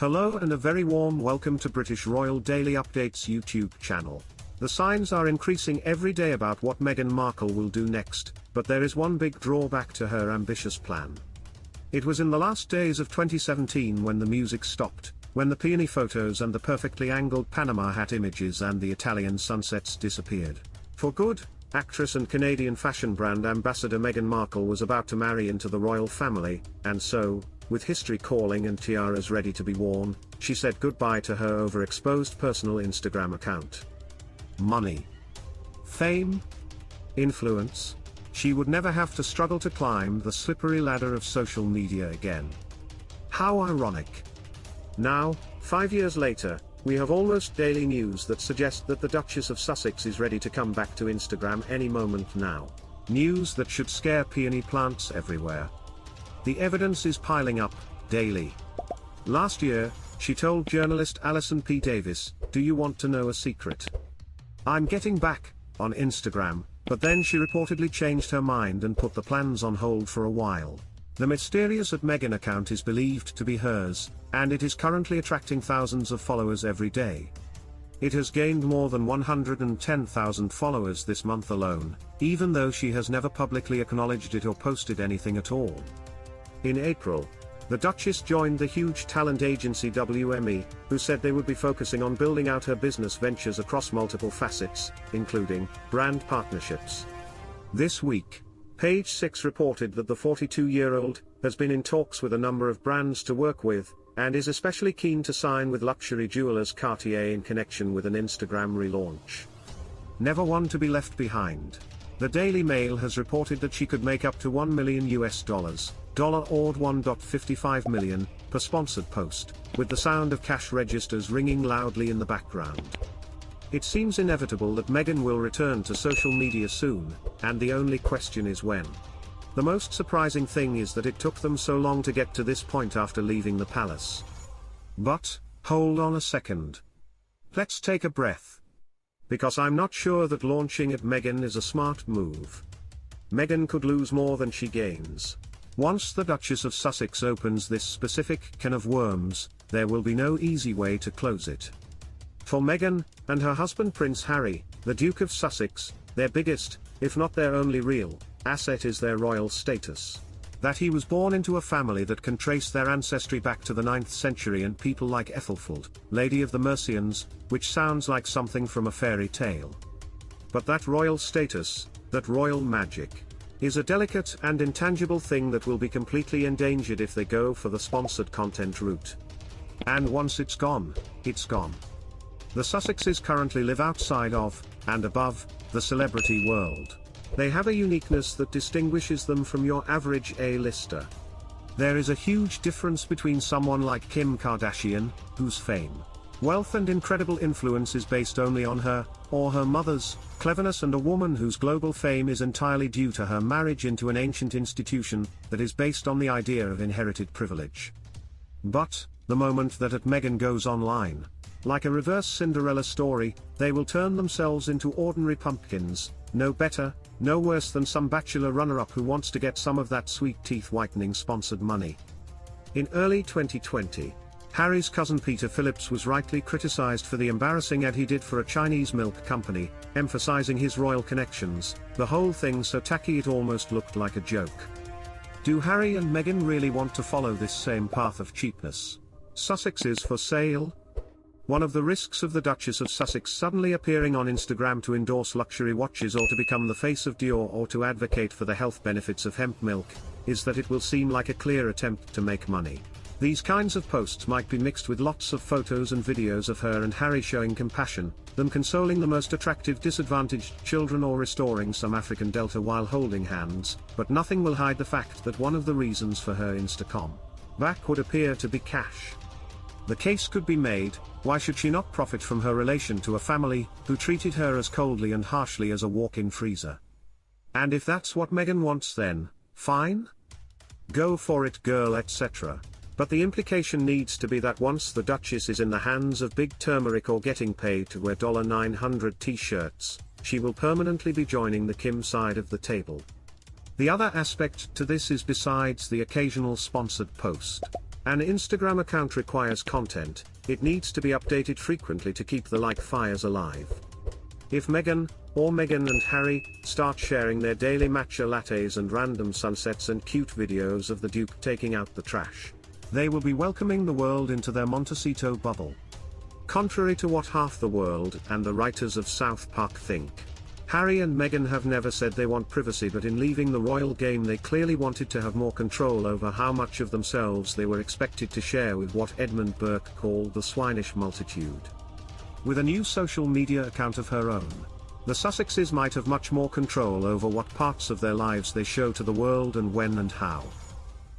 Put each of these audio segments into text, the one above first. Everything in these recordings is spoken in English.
Hello and a very warm welcome to British Royal Daily Updates YouTube channel. The signs are increasing every day about what Meghan Markle will do next, but there is one big drawback to her ambitious plan. It was in the last days of 2017 when the music stopped, when the peony photos and the perfectly angled Panama hat images and the Italian sunsets disappeared. For good, actress and Canadian fashion brand ambassador Meghan Markle was about to marry into the royal family, and so, with history calling and tiaras ready to be worn, she said goodbye to her overexposed personal Instagram account. Money, fame, influence. She would never have to struggle to climb the slippery ladder of social media again. How ironic. Now, 5 years later, we have almost daily news that suggest that the Duchess of Sussex is ready to come back to Instagram any moment now. News that should scare peony plants everywhere. The evidence is piling up, daily. Last year, she told journalist Alison P. Davis, "Do you want to know a secret? I'm getting back on Instagram," but then she reportedly changed her mind and put the plans on hold for a while. The mysterious @Meghan account is believed to be hers, and it is currently attracting thousands of followers every day. It has gained more than 110,000 followers this month alone, even though she has never publicly acknowledged it or posted anything at all. In April, the Duchess joined the huge talent agency WME, who said they would be focusing on building out her business ventures across multiple facets, including brand partnerships. This week, Page 6 reported that the 42-year-old has been in talks with a number of brands to work with, and is especially keen to sign with luxury jewelers Cartier in connection with an Instagram relaunch. Never one to be left behind. The Daily Mail has reported that she could make up to $1 million or $1.55 million, per sponsored post, with the sound of cash registers ringing loudly in the background. It seems inevitable that Meghan will return to social media soon, and the only question is when. The most surprising thing is that it took them so long to get to this point after leaving the palace. But, hold on a second. Let's take a breath. Because I'm not sure that launching @Meghan is a smart move. Meghan could lose more than she gains. Once the Duchess of Sussex opens this specific can of worms, there will be no easy way to close it. For Meghan, and her husband Prince Harry, the Duke of Sussex, their biggest, if not their only real, asset is their royal status. That he was born into a family that can trace their ancestry back to the 9th century and people like Ethelflaed, Lady of the Mercians, which sounds like something from a fairy tale. But that royal status, that royal magic, is a delicate and intangible thing that will be completely endangered if they go for the sponsored content route. And once it's gone, it's gone. The Sussexes currently live outside of, and above, the celebrity world. They have a uniqueness that distinguishes them from your average A-lister. There is a huge difference between someone like Kim Kardashian, whose fame, wealth and incredible influence is based only on her, or her mother's, cleverness, and a woman whose global fame is entirely due to her marriage into an ancient institution that is based on the idea of inherited privilege. But, the moment that @Meghan goes online, like a reverse Cinderella story, they will turn themselves into ordinary pumpkins, no better, no worse than some bachelor runner-up who wants to get some of that sweet teeth-whitening sponsored money. In early 2020, Harry's cousin Peter Phillips was rightly criticized for the embarrassing ad he did for a Chinese milk company, emphasizing his royal connections, the whole thing so tacky it almost looked like a joke. Do Harry and Meghan really want to follow this same path of cheapness? Sussex is for sale? One of the risks of the Duchess of Sussex suddenly appearing on Instagram to endorse luxury watches or to become the face of Dior or to advocate for the health benefits of hemp milk, is that it will seem like a clear attempt to make money. These kinds of posts might be mixed with lots of photos and videos of her and Harry showing compassion, them consoling the most attractive disadvantaged children or restoring some African delta while holding hands, but nothing will hide the fact that one of the reasons for her Instacom back would appear to be cash. The case could be made, why should she not profit from her relation to a family who treated her as coldly and harshly as a walk-in freezer? And if that's what Meghan wants, then, fine? Go for it, girl, etc. But the implication needs to be that once the Duchess is in the hands of Big Turmeric or getting paid to wear $900 t-shirts, she will permanently be joining the Kim side of the table. The other aspect to this is besides the occasional sponsored post. An Instagram account requires content, it needs to be updated frequently to keep the like fires alive. If Meghan, or Meghan and Harry, start sharing their daily matcha lattes and random sunsets and cute videos of the Duke taking out the trash, they will be welcoming the world into their Montecito bubble. Contrary to what half the world and the writers of South Park think, Harry and Meghan have never said they want privacy, but in leaving the royal game they clearly wanted to have more control over how much of themselves they were expected to share with what Edmund Burke called the swinish multitude. With a new social media account of her own, the Sussexes might have much more control over what parts of their lives they show to the world and when and how.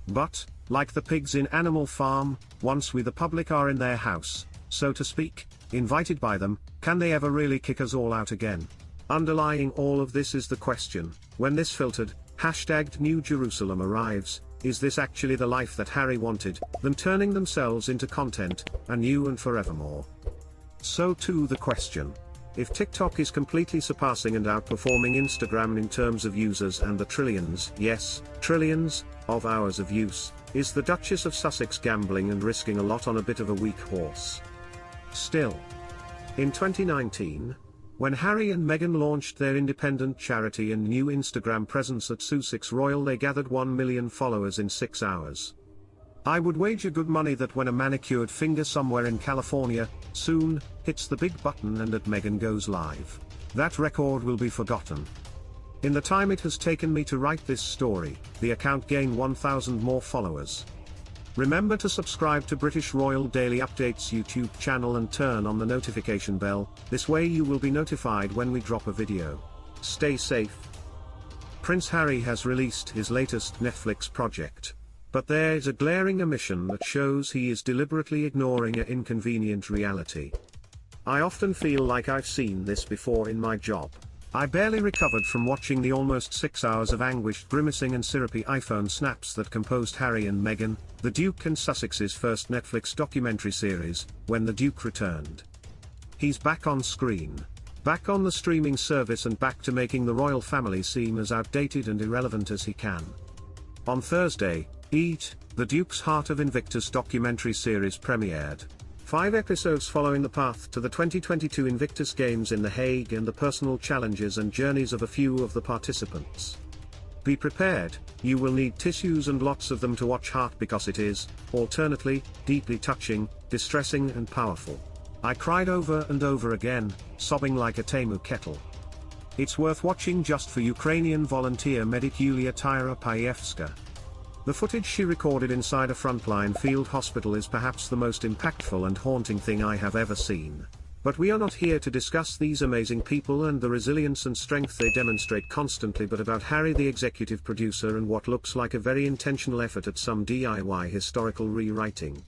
But, like the pigs in Animal Farm, once we the public are in their house, so to speak, invited by them, can they ever really kick us all out again? Underlying all of this is the question, when this filtered, hashtagged New Jerusalem arrives, is this actually the life that Harry wanted, them turning themselves into content, anew and forevermore? So too the question. If TikTok is completely surpassing and outperforming Instagram in terms of users and the trillions, yes, trillions, of hours of use, is the Duchess of Sussex gambling and risking a lot on a bit of a weak horse? Still, in 2019, when Harry and Meghan launched their independent charity and new Instagram presence at Sussex Royal, they gathered 1 million followers in 6 hours. I would wager good money that when a manicured finger somewhere in California, soon, hits the big button and at Meghan goes live, that record will be forgotten. In the time it has taken me to write this story, the account gained 1,000 more followers. Remember to subscribe to British Royal Daily Updates YouTube channel and turn on the notification bell, this way you will be notified when we drop a video. Stay safe. Prince Harry has released his latest Netflix project. But there is a glaring omission that shows he is deliberately ignoring an inconvenient reality. I often feel like I've seen this before in my job. I barely recovered from watching the almost 6 hours of anguished grimacing and syrupy iPhone snaps that composed Harry and Meghan, the Duke and Sussex's first Netflix documentary series, when the Duke returned. He's back on screen, back on the streaming service, and back to making the royal family seem as outdated and irrelevant as he can. On Thursday, Eat, the Duke's Heart of Invictus documentary series premiered. 5 episodes following the path to the 2022 Invictus Games in The Hague and the personal challenges and journeys of a few of the participants. Be prepared, you will need tissues and lots of them to watch Heart, because it is, alternately, deeply touching, distressing and powerful. I cried over and over again, sobbing like a Temu kettle. It's worth watching just for Ukrainian volunteer medic Yulia Tyra-Payevska. The footage she recorded inside a frontline field hospital is perhaps the most impactful and haunting thing I have ever seen. But we are not here to discuss these amazing people and the resilience and strength they demonstrate constantly, but about Harry the executive producer and what looks like a very intentional effort at some DIY historical rewriting.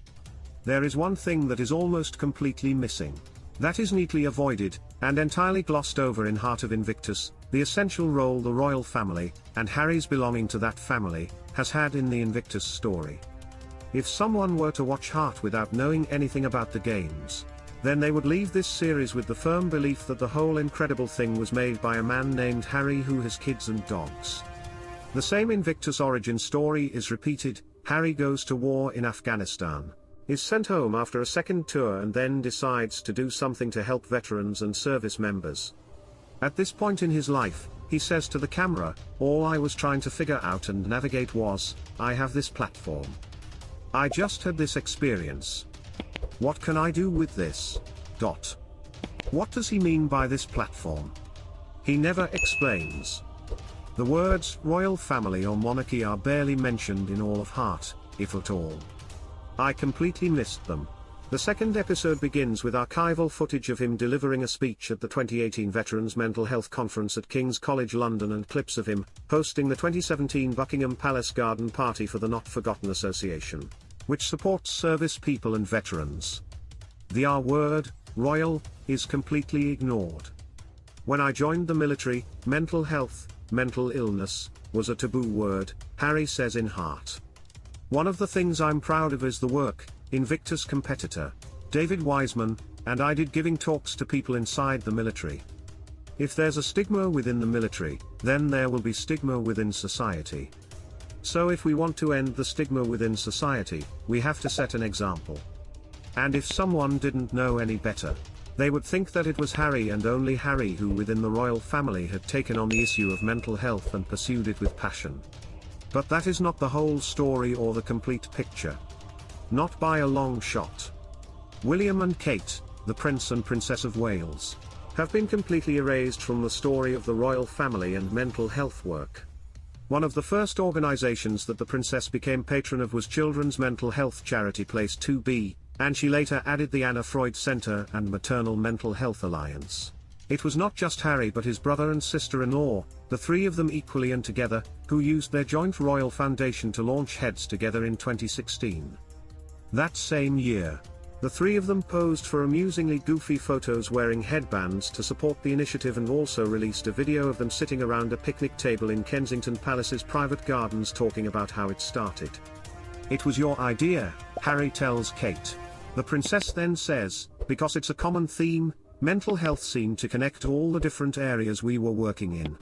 There is one thing that is almost completely missing. That is neatly avoided, and entirely glossed over in Heart of Invictus, the essential role the royal family, and Harry's belonging to that family, has had in the Invictus story. If someone were to watch Heart without knowing anything about the games, then they would leave this series with the firm belief that the whole incredible thing was made by a man named Harry who has kids and dogs. The same Invictus origin story is repeated. Harry goes to war in Afghanistan, is sent home after a second tour, and then decides to do something to help veterans and service members. At this point in his life, he says to the camera, "All I was trying to figure out and navigate was, I have this platform. I just had this experience. What can I do with this? What does he mean by this platform?" He never explains. The words royal family or monarchy are barely mentioned in all of Heart, if at all. I completely missed them. The second episode begins with archival footage of him delivering a speech at the 2018 Veterans Mental Health Conference at King's College London, and clips of him hosting the 2017 Buckingham Palace Garden Party for the Not Forgotten Association, which supports service people and veterans. The R word, royal, is completely ignored. When I joined the military, mental health, mental illness, was a taboo word, Harry says in Heart. One of the things I'm proud of is the work Invictus competitor David Wiseman and I did giving talks to people inside the military. If there's a stigma within the military, then there will be stigma within society. So if we want to end the stigma within society, we have to set an example. And if someone didn't know any better, they would think that it was Harry and only Harry who within the royal family had taken on the issue of mental health and pursued it with passion. But that is not the whole story or the complete picture. Not by a long shot. William and Kate, the Prince and Princess of Wales, have been completely erased from the story of the royal family and mental health work. One of the first organizations that the princess became patron of was children's mental health charity Place 2B, and she later added the Anna Freud Center and Maternal Mental Health Alliance. It was not just Harry but his brother and sister-in-law, the three of them equally and together, who used their joint royal foundation to launch Heads Together in 2016. That same year, the three of them posed for amusingly goofy photos wearing headbands to support the initiative and also released a video of them sitting around a picnic table in Kensington Palace's private gardens talking about how it started. "It was your idea," Harry tells Kate. The princess then says, "Because it's a common theme, mental health seemed to connect all the different areas we were working in."